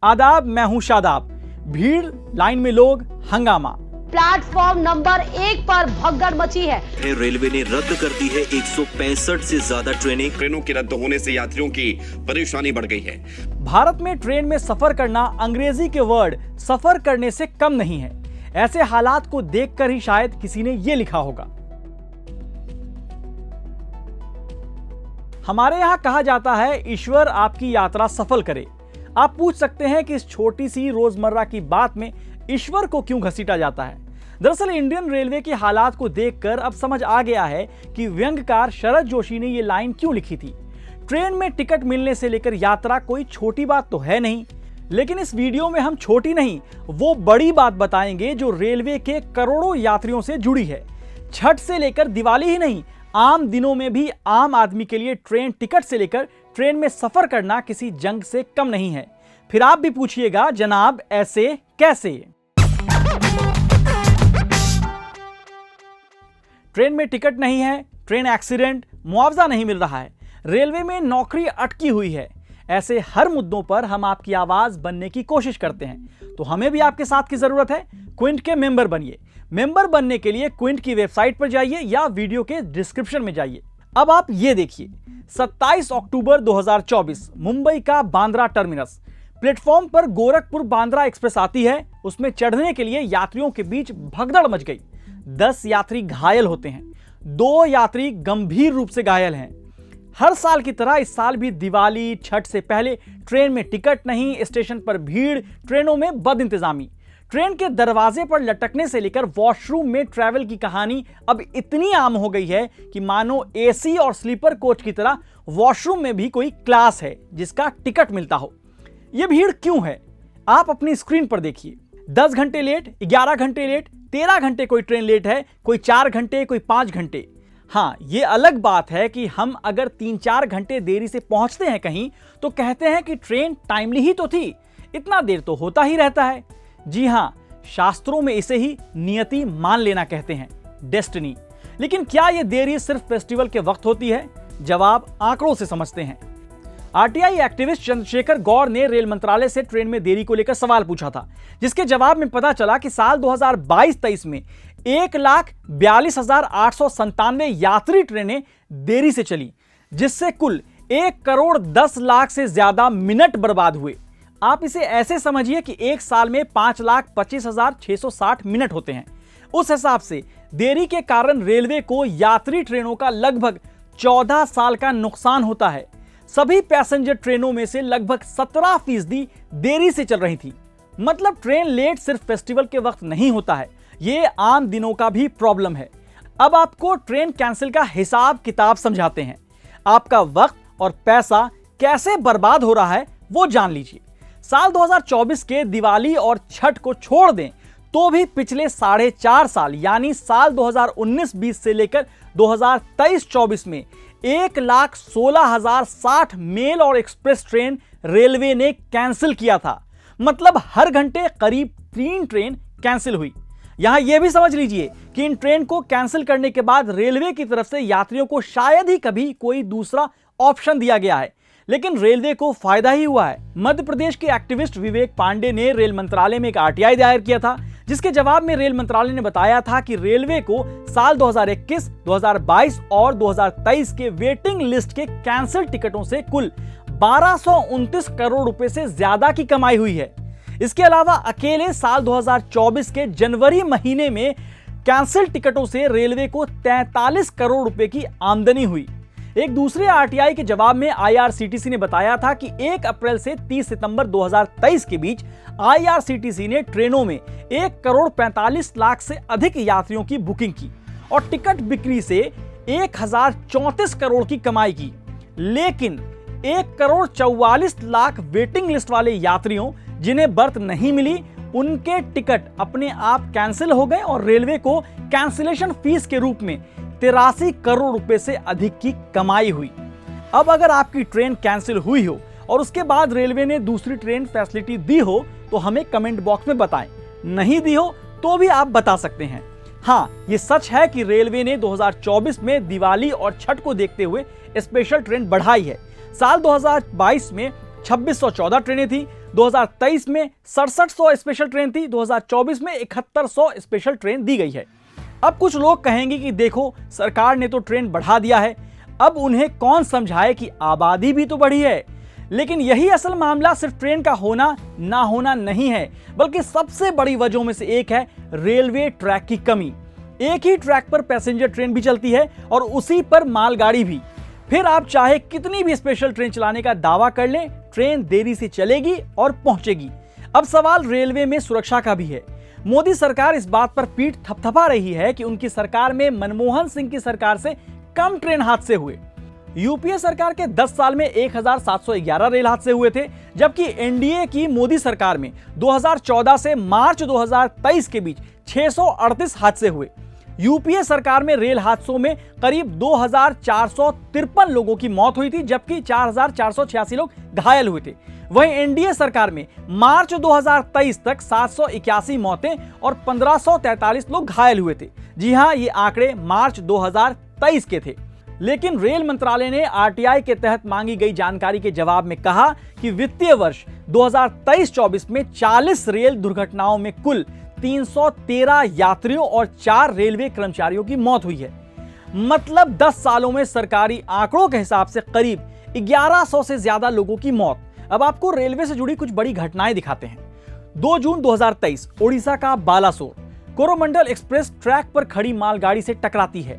आदाब, मैं हूं शादाब। भीड़, लाइन में लोग, हंगामा। प्लेटफॉर्म नंबर 1 पर भगदड़ मची है। रेलवे ने रद्द कर दी है 165 से ज्यादा ट्रेनों के रद्द होने से यात्रियों की परेशानी बढ़ गई है। भारत में ट्रेन में सफर करना अंग्रेजी के वर्ड सफर करने से कम नहीं है। ऐसे हालात को देखकर ही शायद किसी ने ये लिखा होगा। हमारे यहां कहा जाता है, ईश्वर आपकी यात्रा सफल करे। आप पूछ सकते हैं कि इस छोटी सी रोजमर्रा की बात में ईश्वर को क्यों घसीटा जाता है। दरअसल इंडियन रेलवे के हालात को देखकर अब समझ आ गया है कि व्यंग्यकार शरद जोशी ने ये लाइन क्यों लिखी थी। ट्रेन में टिकट मिलने से लेकर यात्रा कोई छोटी बात तो है नहीं, लेकिन इस वीडियो में हम छोटी नहीं, वो बड़ी बात बताएंगे जो रेलवे के करोड़ों यात्रियों से जुड़ी है। छठ से लेकर दिवाली ही नहीं, आम दिनों में भी आम आदमी के लिए ट्रेन टिकट से लेकर ट्रेन में सफर करना किसी जंग से कम नहीं है। फिर आप भी पूछिएगा, जनाब ऐसे कैसे? ट्रेन में टिकट नहीं है, ट्रेन एक्सीडेंट, मुआवजा नहीं मिल रहा है, रेलवे में नौकरी अटकी हुई है। ऐसे हर मुद्दों पर हम आपकी आवाज बनने की कोशिश करते हैं, तो हमें भी आपके साथ की जरूरत है। क्विंट के मेंबर बनिए। मेंबर बनने के लिए क्विंट की वेबसाइट पर जाइए या वीडियो के डिस्क्रिप्शन में जाइए। अब आप ये देखिए, 27 अक्टूबर 2024 मुंबई का बांद्रा टर्मिनस। प्लेटफॉर्म पर गोरखपुर बांद्रा एक्सप्रेस आती है। उसमें चढ़ने के लिए यात्रियों के बीच भगदड़ मच गई। 10 यात्री घायल होते हैं, 2 यात्री गंभीर रूप से घायल हैं। हर साल की तरह इस साल भी दिवाली, छठ से पहले ट्रेन में टिकट नहीं, स्टेशन पर भीड़, ट्रेनों में बदइंतजामी। ट्रेन के दरवाजे पर लटकने से लेकर वॉशरूम में ट्रैवल की कहानी अब इतनी आम हो गई है कि मानो एसी और स्लीपर कोच की तरह वॉशरूम में भी कोई क्लास है जिसका टिकट मिलता हो। यह भीड़ क्यों है? आप अपनी स्क्रीन पर देखिए। 10 घंटे लेट, 11 घंटे लेट, 13 घंटे कोई ट्रेन लेट है, कोई 4 घंटे, कोई 5 घंटे। हाँ, ये अलग बात है कि हम अगर 3-4 घंटे देरी से पहुंचते हैं कहीं तो कहते हैं कि ट्रेन टाइमली ही तो थी, इतना देर तो होता ही रहता है। जी हाँ, शास्त्रों में इसे ही नियति मान लेना कहते हैं, डेस्टिनी। लेकिन क्या यह देरी सिर्फ फेस्टिवल के वक्त होती है? जवाब आंकड़ों से समझते हैं। आरटीआई एक्टिविस्ट चंद्रशेखर गौर ने रेल मंत्रालय से ट्रेन में देरी को लेकर सवाल पूछा था, जिसके जवाब में पता चला कि साल 2022-23 में 1,42,897 यात्री ट्रेनें देरी से चली, जिससे कुल 1,10,00,000 से ज्यादा मिनट बर्बाद हुए। आप इसे ऐसे समझिए कि एक साल में 5,25,660 मिनट होते हैं। उस हिसाब से देरी के कारण रेलवे को यात्री ट्रेनों का लगभग 14 साल का नुकसान होता है। सभी पैसेंजर ट्रेनों में से लगभग 17% देरी से चल रही थी। मतलब ट्रेन लेट सिर्फ फेस्टिवल के वक्त नहीं होता है, ये आम दिनों का भी प्रॉब्लम है। अब आपको ट्रेन कैंसिल का हिसाब किताब समझाते हैं। आपका वक्त और पैसा कैसे बर्बाद हो रहा है वो जान लीजिए। साल 2024 के दिवाली और छठ को छोड़ दें तो भी पिछले 4.5 साल यानी साल 2019-20 से लेकर 2023-24 में 1,16,060 मेल और एक्सप्रेस ट्रेन रेलवे ने कैंसिल किया था। मतलब हर घंटे करीब 3 ट्रेन कैंसिल हुई। यहां यह भी समझ लीजिए कि इन ट्रेन को कैंसिल करने के बाद रेलवे की तरफ से यात्रियों को शायद ही कभी कोई दूसरा ऑप्शन दिया गया है, लेकिन रेलवे को फायदा ही हुआ है। मध्य प्रदेश के एक्टिविस्ट विवेक पांडे ने रेल मंत्रालय में एक आरटीआई दायर किया था, जिसके जवाब में रेल मंत्रालय ने बताया था कि रेलवे को साल 2021, 2022 और 2023 के वेटिंग लिस्ट के कैंसिल टिकटों से कुल 1229 करोड़ रुपए से ज्यादा की कमाई हुई है। इसके अलावा अकेले साल 2024 के जनवरी महीने में कैंसिल टिकटों से रेलवे को 43 करोड़ रुपए की आमदनी हुई। एक दूसरे आरटीआई के जवाब में आईआरसीटीसी ने बताया था कि 1 अप्रैल से 30 सितंबर 2023 के बीच आईआरसीटीसी ने ट्रेनों में 1,45,00,000 से अधिक यात्रियों की बुकिंग की और टिकट बिक्री से 1,034 करोड़ की कमाई की। लेकिन 1,44,00,000 वेटिंग लिस्ट वाले यात्रियों जिन्हें बर्थ नहीं मिली, उनके टिकट अपने आप कैंसिल हो गए और रेलवे को कैंसिलेशन फीस के रूप में 83 करोड़ रुपए से अधिक की कमाई हुई। अब अगर आपकी ट्रेन कैंसिल हुई हो और उसके बाद रेलवे ने दूसरी ट्रेन फैसिलिटी दी हो तो हमें कमेंट बॉक्स में बताएं। नहीं दी हो तो भी आप बता सकते हैं। हाँ, ये सच है कि रेलवे ने 2024 में दिवाली और छठ को देखते हुए स्पेशल ट्रेन बढ़ाई है। साल 2022 में 2614 ट्रेनें थी, 2023 में 6700 स्पेशल ट्रेन थी, 2024 में 7100 स्पेशल ट्रेन दी गई है। अब कुछ लोग कहेंगे कि देखो सरकार ने तो ट्रेन बढ़ा दिया है, अब उन्हें कौन समझाए कि आबादी भी तो बढ़ी है। लेकिन यही असल मामला सिर्फ ट्रेन का होना ना होना नहीं है, बल्कि सबसे बड़ी वजहों में से एक है रेलवे ट्रैक की कमी। एक ही ट्रैक पर पैसेंजर ट्रेन भी चलती है और उसी पर मालगाड़ी भी। फिर आप चाहे कितनी भी स्पेशल ट्रेन चलाने का दावा कर लें, ट्रेन देरी से चलेगी और पहुंचेगी। अब सवाल रेलवे में सुरक्षा का भी है। मोदी सरकार इस बात पर पीठ थपथपा रही है कि उनकी सरकार में मनमोहन सिंह की सरकार से कम ट्रेन हादसे हुए। यूपीए सरकार के 10 साल में 1711 रेल हादसे हुए थे, जबकि एनडीए की मोदी सरकार में 2014 से मार्च 2023 के बीच 638 हादसे हुए। यूपीए सरकार में रेल हादसों में करीब 2453 लोगों की मौत हुई थी, जबकि 4486 लोग घायल हुए थे। वहीं एनडीए सरकार में मार्च 2023 तक 781 मौतें और 1543 लोग घायल हुए थे। जी हां, ये आंकड़े मार्च 2023 के थे। लेकिन रेल मंत्रालय ने आरटीआई के तहत मांगी गई जानकारी के जवाब में कहा कि वित्तीय वर्ष 2023-24 में 40 रेल दुर्घटनाओं में कुल 313 यात्रियों और 4 रेलवे कर्मचारियों की मौत हुई है। मतलब 10 सालों में सरकारी आंकड़ों के हिसाब से करीब 1100 से ज्यादा लोगों की मौत। अब आपको रेलवे से जुड़ी कुछ बड़ी घटनाएं दिखाते हैं। 2 जून 2023 ओडिशा का बालासोर कोरोमंडल एक्सप्रेस ट्रैक पर खड़ी मालगाड़ी से टकराती है।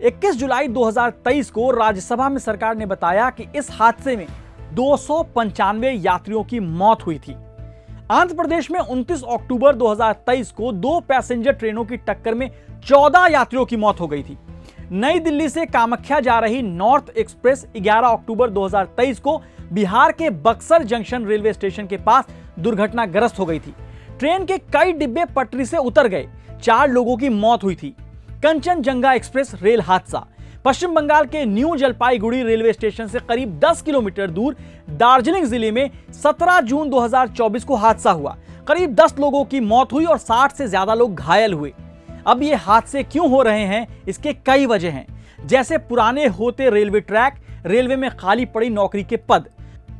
21 जुलाई 2023 को राज्यसभा में सरकार ने बताया कि इस हादसे में 295 यात्रियों की मौत हुई थी। आंध्र प्रदेश में 29 अक्टूबर 2023 को 2 पैसेंजर ट्रेनों की टक्कर में 14 यात्रियों की मौत हो गई थी। नई दिल्ली से कामाख्या जा रही नॉर्थ एक्सप्रेस 11 अक्टूबर 2023 को बिहार के बक्सर जंक्शन रेलवे स्टेशन के पास दुर्घटनाग्रस्त हो गई थी। ट्रेन के कई डिब्बे पटरी से उतर गए, 4 लोगों की मौत हुई थी। कंचनजंगा एक्सप्रेस रेल हादसा पश्चिम बंगाल के न्यू जलपाईगुड़ी रेलवे स्टेशन से करीब 10 किलोमीटर दूर दार्जिलिंग जिले में 17 जून 2024 को हादसा हुआ। करीब 10 लोगों की मौत हुई और 60 से ज्यादा लोग घायल हुए। अब ये हादसे क्यों हो रहे हैं, इसके कई वजह हैं, जैसे पुराने होते रेलवे ट्रैक, रेलवे में खाली पड़ी नौकरी के पद।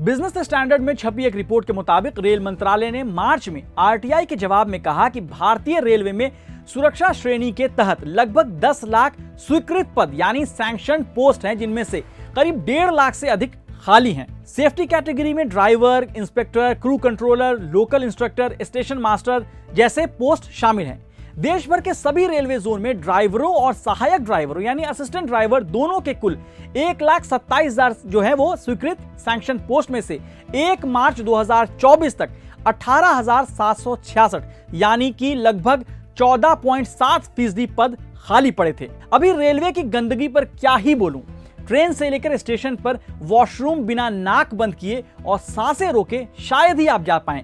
बिजनेस स्टैंडर्ड में छपी एक रिपोर्ट के मुताबिक रेल मंत्रालय ने मार्च में आरटीआई के जवाब में कहा कि भारतीय रेलवे में सुरक्षा श्रेणी के तहत लगभग 10 लाख स्वीकृत पद यानी सैंक्शन पोस्ट हैं, जिनमें से करीब 1.5 लाख से अधिक खाली हैं। सेफ्टी कैटेगरी में driver, inspector, crew controller, local instructor, station master जैसे पोस्ट शामिल हैं। देश भर के सभी रेलवे जोन में ड्राइवरों और सहायक ड्राइवरों यानी असिस्टेंट ड्राइवर दोनों के कुल 1,27,000 जो है वो स्वीकृत सैंक्शन पोस्ट में से 1 मार्च 2024 तक 18,766 यानी कि लगभग 14.7% पद खाली पड़े थे। अभी रेलवे की गंदगी पर क्या ही बोलूं। ट्रेन से लेकर स्टेशन पर वॉशरूम बिना नाक बंद किए और सांसें रोके शायद ही आप जा पाएं।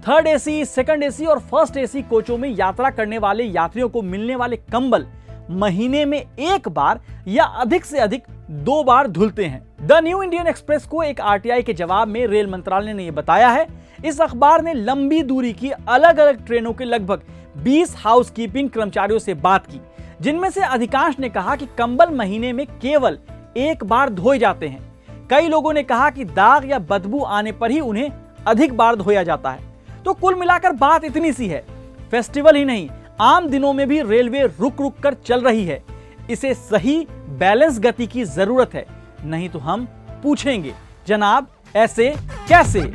3rd एसी, 2nd एसी और 1st एसी कोचों में यात्रा करने वाले यात्रियों को मिलने वाले कंबल महीने में 1 बार या अधिक से अधिक 2 बार धुलते हैं। द न्यू इंडियन एक्सप्रेस को एक आरटीआई के जवाब में रेल मंत्रालय ने यह बताया है। इस अखबार ने लंबी दूरी की अलग अलग ट्रेनों के लगभग 20 हाउसकीपिंग कर्मचारियों से बात की, जिनमें से अधिकांश ने कहा कि कंबल महीने में केवल 1 बार धोए जाते हैं। कई लोगों ने कहा कि दाग या बदबू आने पर ही उन्हें अधिक बार धोया जाता है। तो कुल मिलाकर बात इतनी सी है, फेस्टिवल ही नहीं आम दिनों में भी रेलवे रुक रुक कर चल रही है। इसे सही बैलेंस गति की जरूरत है, नहीं तो हम पूछेंगे जनाब ऐसे कैसे।